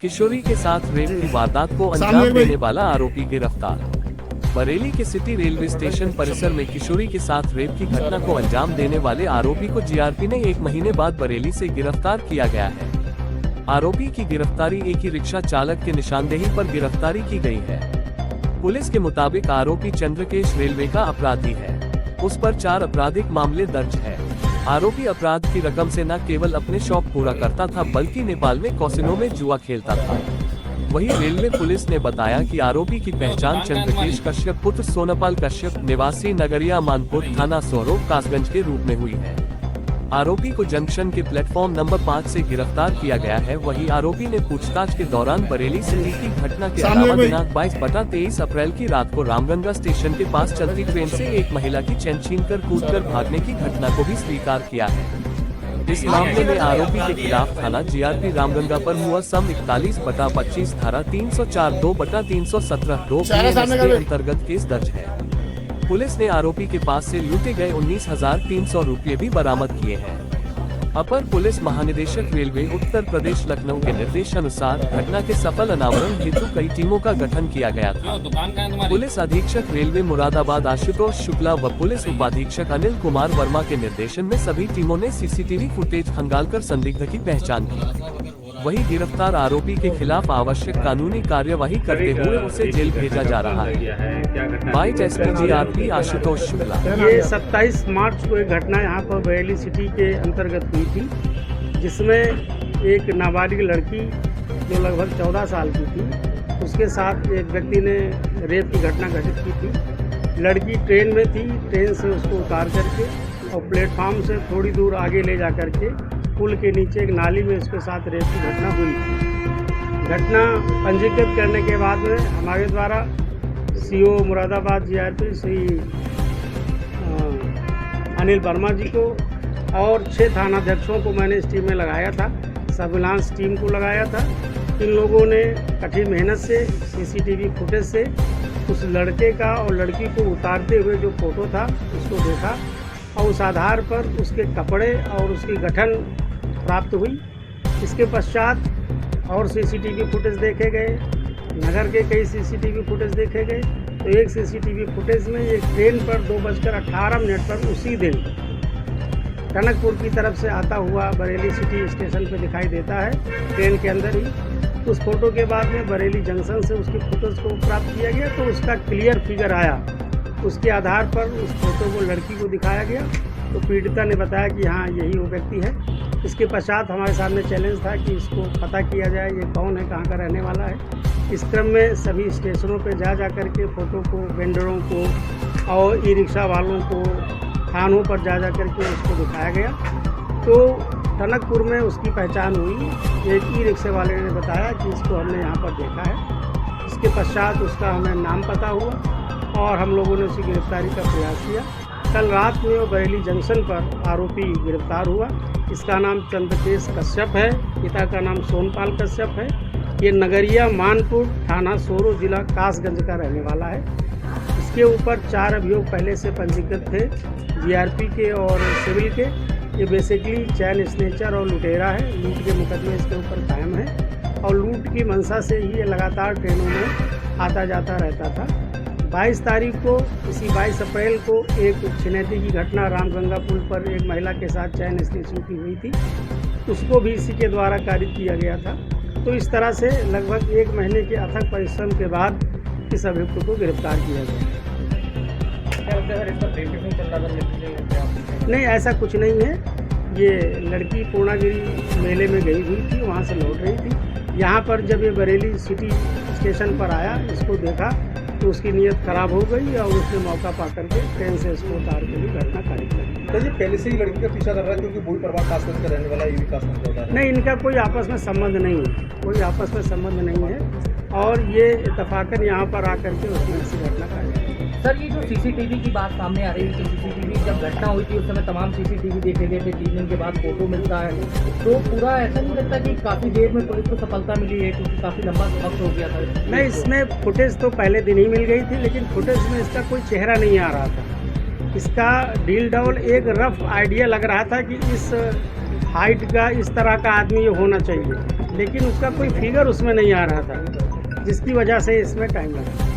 किशोरी के साथ रेप की वारदात को अंजाम देने वाला आरोपी गिरफ्तार। बरेली के सिटी रेलवे स्टेशन परिसर में किशोरी के साथ रेप की घटना को अंजाम देने वाले आरोपी को जीआरपी ने 1 महीने बाद बरेली से गिरफ्तार किया गया है। आरोपी की गिरफ्तारी एक ही रिक्शा चालक के निशानदेही पर गिरफ्तारी की गई है। पुलिस के मुताबिक आरोपी चंद्रकेश रेलवे का अपराधी है। उस पर 4 आपराधिक मामले दर्ज है। आरोपी अपराध की रकम से न केवल अपने शौक पूरा करता था बल्कि नेपाल में कैसीनो में जुआ खेलता था। वहीं रेलवे पुलिस ने बताया कि आरोपी की पहचान चंद्रकेश कश्यप पुत्र सोनपाल कश्यप निवासी नगरिया मानपुर थाना सोरो कासगंज के रूप में हुई है। आरोपी को जंक्शन के प्लेटफॉर्म नंबर 5 से गिरफ्तार किया गया है। वहीं आरोपी ने पूछताछ के दौरान बरेली सिटी की घटना के अलावा दिनांक 22/23 अप्रैल की रात को रामगंगा स्टेशन के पास चलती ट्रेन से एक महिला की चैन छीनकर कूदकर भागने की घटना को भी स्वीकार किया है। इस मामले में आरोपी के खिलाफ थाना जीआरपी रामगंगा पर मुअस्सम 41/25 धारा 304 2/317 के अंतर्गत केस दर्ज है। पुलिस ने आरोपी के पास से लूटे गए 19,300 रुपये भी बरामद किए हैं। अपर पुलिस महानिदेशक रेलवे उत्तर प्रदेश लखनऊ के निर्देशानुसार घटना के सफल अनावरण हेतु कई टीमों का गठन किया गया था। पुलिस अधीक्षक रेलवे मुरादाबाद आशुतोष शुक्ला व पुलिस उपाधीक्षक अनिल कुमार वर्मा के निर्देशन में सभी टीमों ने सीसीटीवी फुटेज खंगालकर संदिग्ध की पहचान की। वहीं गिरफ्तार आरोपी के खिलाफ आवश्यक कानूनी कार्यवाही करते हुए उसे जेल भेजा जा रहा है। Byte SP GRP Ashutosh Shukla. ये 27 मार्च को एक घटना यहाँ पर बरेली सिटी के अंतर्गत हुई थी, जिसमें एक नाबालिग लड़की जो लगभग 14 साल की थी, उसके साथ एक व्यक्ति ने रेप की घटना घटित की थी। लड़की ट्रेन में थी, ट्रेन से उसको उतार करके और प्लेटफार्म से थोड़ी दूर आगे ले जा करके पुल के नीचे एक नाली में उसके साथ रेप की घटना हुई। घटना पंजीकृत करने के बाद में हमारे द्वारा सीओ मुरादाबाद जीआरपी श्री अनिल वर्मा जी को और 6 थानाध्यक्षों को मैंने इस टीम में लगाया था, सर्विलांस टीम को लगाया था। इन लोगों ने कठिन मेहनत से सीसीटीवी फुटेज से उस लड़के का और लड़की को उतारते हुए जो फोटो था उसको देखा और उस आधार पर उसके कपड़े और उसकी गठन प्राप्त हुई। इसके पश्चात और सीसीटीवी फुटेज देखे गए, नगर के कई सीसीटीवी फुटेज देखे गए। तो एक सीसीटीवी फुटेज में एक ट्रेन पर 2:18 पर उसी दिन टनकपुर की तरफ से आता हुआ बरेली सिटी स्टेशन पे दिखाई देता है, ट्रेन के अंदर ही। उस फोटो के बाद में बरेली जंक्शन से उसकी फुटेज को प्राप्त किया गया तो उसका क्लियर फिगर आया। उसके आधार पर उस फोटो को लड़की को दिखाया गया तो पीड़िता ने बताया कि हाँ यही वो व्यक्ति है। इसके पश्चात हमारे सामने चैलेंज था कि इसको पता किया जाए ये कौन है, कहाँ का रहने वाला है। इस क्रम में सभी स्टेशनों पे जा कर के फ़ोटो को, वेंडरों को और ई रिक्शा वालों को, थानों पर जा कर के उसको दिखाया गया। तो टनकपुर में उसकी पहचान हुई। एक ई रिक्शे वाले ने बताया कि इसको हमने यहाँ पर देखा है। इसके पश्चात उसका हमें नाम पता हुआ और हम लोगों ने उसकी गिरफ्तारी का प्रयास किया। कल रात में बरेली जंक्शन पर आरोपी गिरफ्तार हुआ। इसका नाम चंद्रकेश कश्यप है, पिता का नाम सोनपाल कश्यप है। ये नगरिया मानपुर थाना सोरो जिला कासगंज का रहने वाला है। इसके ऊपर 4 अभियोग पहले से पंजीकृत थे, जीआरपी के और सिविल के। ये बेसिकली चैन स्नेचर और लुटेरा है। लूट के मुकदमे इसके ऊपर कायम है और लूट की मंशा से ही ये लगातार ट्रेनों में आता जाता रहता था। 22 तारीख को, इसी 22 अप्रैल को एक छिनैती की घटना रामगंगा पुल पर एक महिला के साथ चैन स्नेचिंग की हुई थी, उसको भी इसी के द्वारा कारित किया गया था। तो इस तरह से लगभग 1 महीने के अथक परिश्रम के बाद इस अभियुक्त को गिरफ्तार किया गया। नहीं, ऐसा कुछ नहीं है। ये लड़की पूर्णागिरी मेले में गई हुई थी, वहाँ से लौट रही थी। यहाँ पर जब ये बरेली सिटी स्टेशन पर आया, इसको देखा तो उसकी नीयत खराब हो गई और उसने मौका पा करके ट्रेन से इसको उतार के भी घटना कारित कर। तो ये पहले से ही लड़की का पीछा कर रहा है क्योंकि वही परिवार कासगंज का रहने वाला है, ये भी कासगंज का होता है। नहीं, इनका कोई आपस में संबंध नहीं है, कोई आपस में संबंध नहीं है और ये इत्तफाकन यहाँ पर आकर के उसने ऐसी घटना कारित। सर, ये जो सीसीटीवी की बात सामने आ रही है कि सीसीटीवी जब घटना हुई थी उस समय तमाम सीसीटीवी देखे गए थे, 3 दिन के बाद फोटो मिलता है, तो पूरा ऐसा नहीं लगता कि काफ़ी देर में पुलिस को सफलता मिली है क्योंकि काफ़ी लंबा वक्त हो गया था? नहीं, इसमें फुटेज तो पहले दिन ही मिल गई थी, लेकिन फुटेज में इसका कोई चेहरा नहीं आ रहा था। इसका डील डाउल एक रफ आइडिया लग रहा था कि इस हाइट का, इस तरह का आदमी ये होना चाहिए, लेकिन उसका कोई फिगर उसमें नहीं आ रहा था, जिसकी वजह से इसमें टाइम लगा।